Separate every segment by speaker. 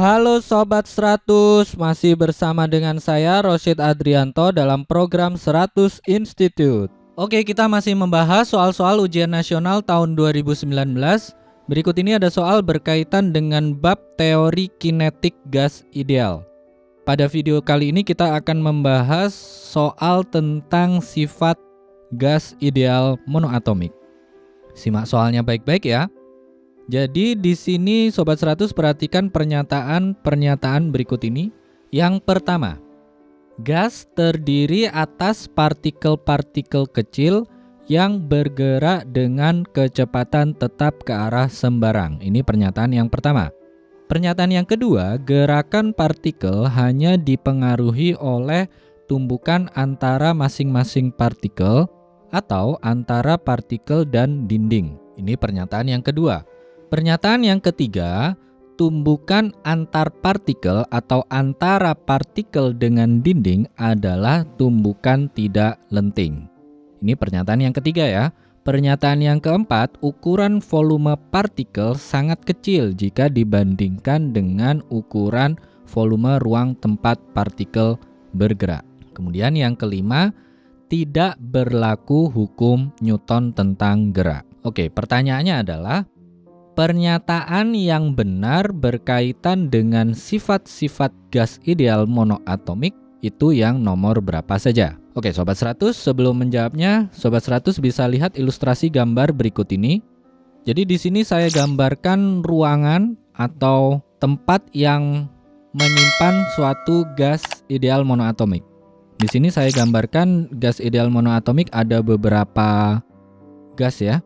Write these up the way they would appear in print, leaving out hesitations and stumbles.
Speaker 1: Halo Sobat 100, masih bersama dengan saya Rosyid Adrianto dalam program 100 Institute. Oke, kita masih membahas soal-soal ujian nasional tahun 2019. Berikut ini ada soal berkaitan dengan bab teori kinetik gas ideal. Pada video kali ini kita akan membahas soal tentang sifat gas ideal monoatomik. Simak soalnya baik-baik ya. Jadi di sini Sobat 100 perhatikan pernyataan berikut ini. Yang pertama, gas terdiri atas partikel-partikel kecil yang bergerak dengan kecepatan tetap ke arah sembarang. Ini pernyataan yang pertama. Pernyataan yang kedua, gerakan partikel hanya dipengaruhi oleh tumbukan antara masing-masing partikel atau antara partikel dan dinding. Ini pernyataan yang kedua. Pernyataan yang ketiga, tumbukan antar partikel atau antara partikel dengan dinding adalah tumbukan tidak lenting. Ini pernyataan yang ketiga ya. Pernyataan yang keempat, ukuran volume partikel sangat kecil jika dibandingkan dengan ukuran volume ruang tempat partikel bergerak. Kemudian yang kelima, tidak berlaku hukum Newton tentang gerak. Oke, pertanyaannya adalah, pernyataan yang benar berkaitan dengan sifat-sifat gas ideal monoatomik itu yang nomor berapa saja? Oke, Sobat 100, sebelum menjawabnya, Sobat 100 bisa lihat ilustrasi gambar berikut ini. Jadi di sini saya gambarkan ruangan atau tempat yang menyimpan suatu gas ideal monoatomik. Di sini saya gambarkan gas ideal monoatomik ada beberapa gas ya.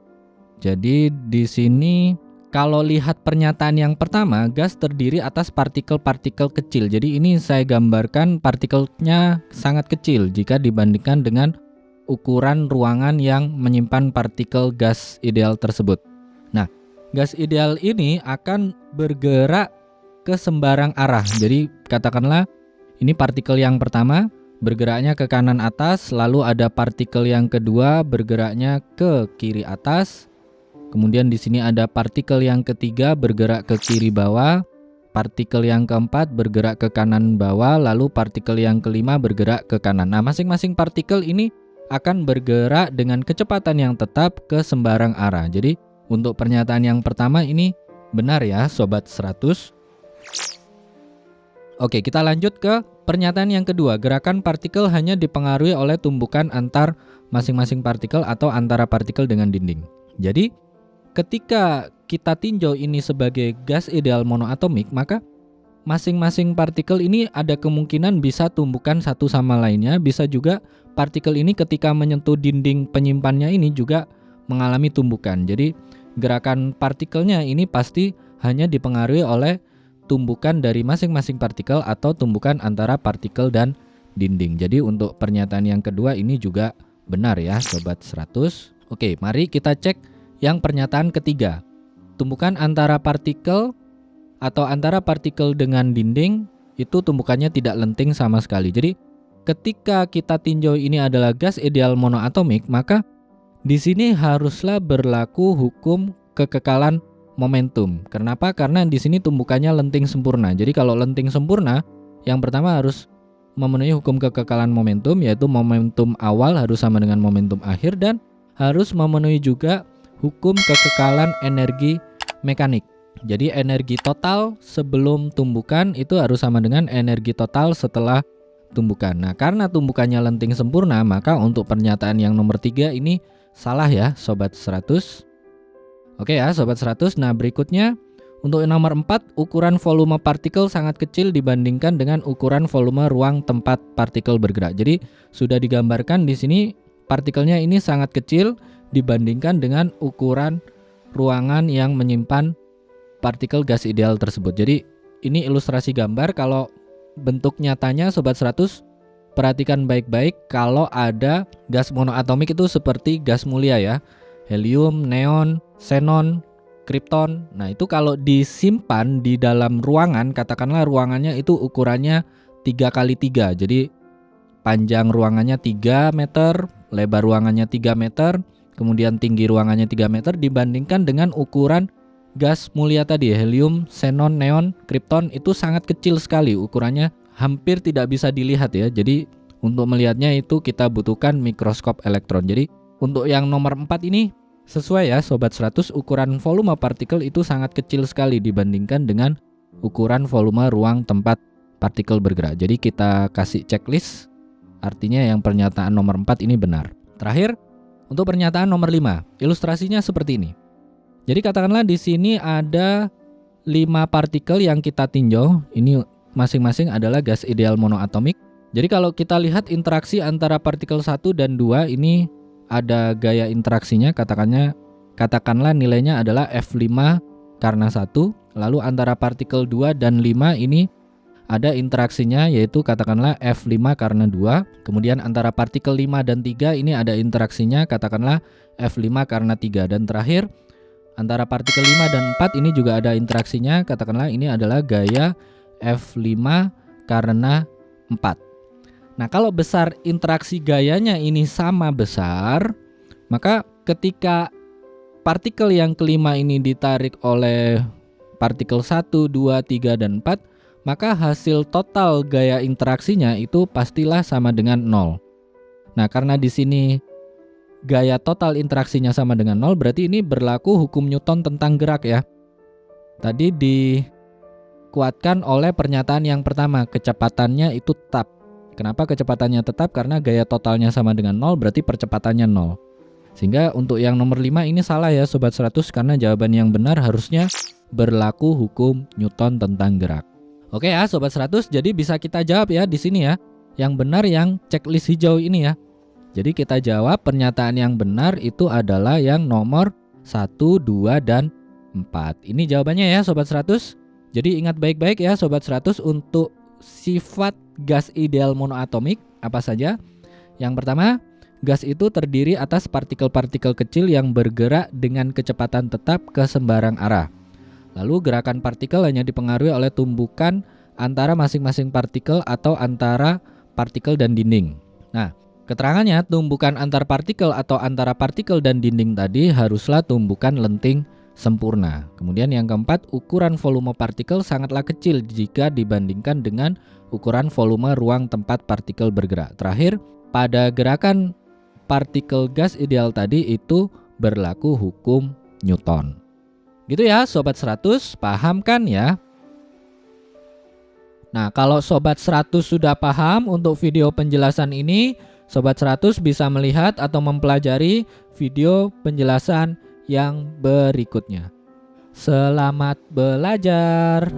Speaker 1: Jadi di sini kalau lihat pernyataan yang pertama, gas terdiri atas partikel-partikel kecil. Jadi ini saya gambarkan partikelnya sangat kecil jika dibandingkan dengan ukuran ruangan yang menyimpan partikel gas ideal tersebut. Nah, gas ideal ini akan bergerak ke sembarang arah. Jadi katakanlah ini partikel yang pertama bergeraknya ke kanan atas, lalu ada partikel yang kedua bergeraknya ke kiri atas. Kemudian di sini ada partikel yang ketiga bergerak ke kiri bawah, partikel yang keempat bergerak ke kanan bawah, lalu partikel yang kelima bergerak ke kanan. Nah, masing-masing partikel ini akan bergerak dengan kecepatan yang tetap ke sembarang arah. Jadi, untuk pernyataan yang pertama ini benar ya, Sobat 100. Oke, kita lanjut ke pernyataan yang kedua. Gerakan partikel hanya dipengaruhi oleh tumbukan antar masing-masing partikel atau antara partikel dengan dinding. Jadi, ketika kita tinjau ini sebagai gas ideal monoatomik, maka masing-masing partikel ini ada kemungkinan bisa tumbukan satu sama lainnya. Bisa juga partikel ini ketika menyentuh dinding penyimpannya ini juga mengalami tumbukan. Jadi gerakan partikelnya ini pasti hanya dipengaruhi oleh tumbukan dari masing-masing partikel atau tumbukan antara partikel dan dinding. Jadi untuk pernyataan yang kedua ini juga benar ya, Sobat 100. Oke, mari kita cek yang pernyataan ketiga, tumbukan antara partikel atau antara partikel dengan dinding itu tumbukannya tidak lenting sama sekali. Jadi ketika kita tinjau ini adalah gas ideal monoatomik, maka di sini haruslah berlaku hukum kekekalan momentum. Kenapa? Karena di sini tumbukannya lenting sempurna. Jadi kalau lenting sempurna, yang pertama harus memenuhi hukum kekekalan momentum, yaitu momentum awal harus sama dengan momentum akhir dan harus memenuhi juga hukum kekekalan energi mekanik. Jadi energi total sebelum tumbukan itu harus sama dengan energi total setelah tumbukan. Nah, karena tumbukannya lenting sempurna, maka untuk pernyataan yang nomor 3 ini salah ya, Sobat 100. Oke ya, Sobat 100. Nah, berikutnya untuk nomor 4, ukuran volume partikel sangat kecil dibandingkan dengan ukuran volume ruang tempat partikel bergerak. Jadi sudah digambarkan di sini partikelnya ini sangat kecil dibandingkan dengan ukuran ruangan yang menyimpan partikel gas ideal tersebut. Jadi ini ilustrasi gambar. Kalau bentuk nyatanya Sobat 100 perhatikan baik-baik, kalau ada gas monoatomik itu seperti gas mulia ya, helium, neon, xenon, kripton. Nah, itu kalau disimpan di dalam ruangan, katakanlah ruangannya itu ukurannya 3x3. Jadi panjang ruangannya 3 meter, lebar ruangannya 3 meter, kemudian tinggi ruangannya 3 meter dibandingkan dengan ukuran gas mulia tadi, helium, xenon, neon, kripton itu sangat kecil sekali ukurannya, hampir tidak bisa dilihat ya. Jadi untuk melihatnya itu kita butuhkan mikroskop elektron. Jadi untuk yang nomor 4 ini sesuai ya Sobat 100, ukuran volume partikel itu sangat kecil sekali dibandingkan dengan ukuran volume ruang tempat partikel bergerak. Jadi kita kasih checklist, artinya yang pernyataan nomor 4 ini benar. Terakhir, untuk pernyataan nomor 5, ilustrasinya seperti ini. Jadi katakanlah di sini ada 5 partikel yang kita tinjau. Ini masing-masing adalah gas ideal monoatomik. Jadi kalau kita lihat interaksi antara partikel 1 dan 2 ini ada gaya interaksinya, katakanlah nilainya adalah F5 karena 1. Lalu antara partikel 2 dan 5 ini ada interaksinya, yaitu katakanlah F5 karena 2. Kemudian antara partikel 5 dan 3 ini ada interaksinya, katakanlah F5 karena 3. Dan terakhir antara partikel 5 dan 4 ini juga ada interaksinya, katakanlah ini adalah gaya F5 karena 4. Nah, kalau besar interaksi gayanya ini sama besar, maka ketika partikel yang kelima ini ditarik oleh partikel 1, 2, 3, dan 4, maka hasil total gaya interaksinya itu pastilah sama dengan 0. Nah, karena di sini gaya total interaksinya sama dengan 0, berarti ini berlaku hukum Newton tentang gerak ya. Tadi dikuatkan oleh pernyataan yang pertama, kecepatannya itu tetap. Kenapa kecepatannya tetap? Karena gaya totalnya sama dengan 0, berarti percepatannya 0. Sehingga untuk yang nomor 5 ini salah ya Sobat 100, karena jawaban yang benar harusnya berlaku hukum Newton tentang gerak. Oke ya Sobat 100, jadi bisa kita jawab ya di sini ya. Yang benar yang checklist hijau ini ya. Jadi kita jawab pernyataan yang benar itu adalah yang nomor 1, 2, dan 4. Ini jawabannya ya Sobat 100. Jadi ingat baik-baik ya Sobat 100 untuk sifat gas ideal monoatomik apa saja. Yang pertama, gas itu terdiri atas partikel-partikel kecil yang bergerak dengan kecepatan tetap ke sembarang arah. Lalu gerakan partikel hanya dipengaruhi oleh tumbukan antara masing-masing partikel atau antara partikel dan dinding. Nah, keterangannya tumbukan antar partikel atau antara partikel dan dinding tadi haruslah tumbukan lenting sempurna. Kemudian yang keempat, ukuran volume partikel sangatlah kecil jika dibandingkan dengan ukuran volume ruang tempat partikel bergerak. Terakhir, pada gerakan partikel gas ideal tadi itu berlaku hukum Newton. Gitu ya Sobat 100, paham kan ya? Nah, kalau Sobat 100 sudah paham untuk video penjelasan ini, Sobat 100 bisa melihat atau mempelajari video penjelasan yang berikutnya. Selamat belajar.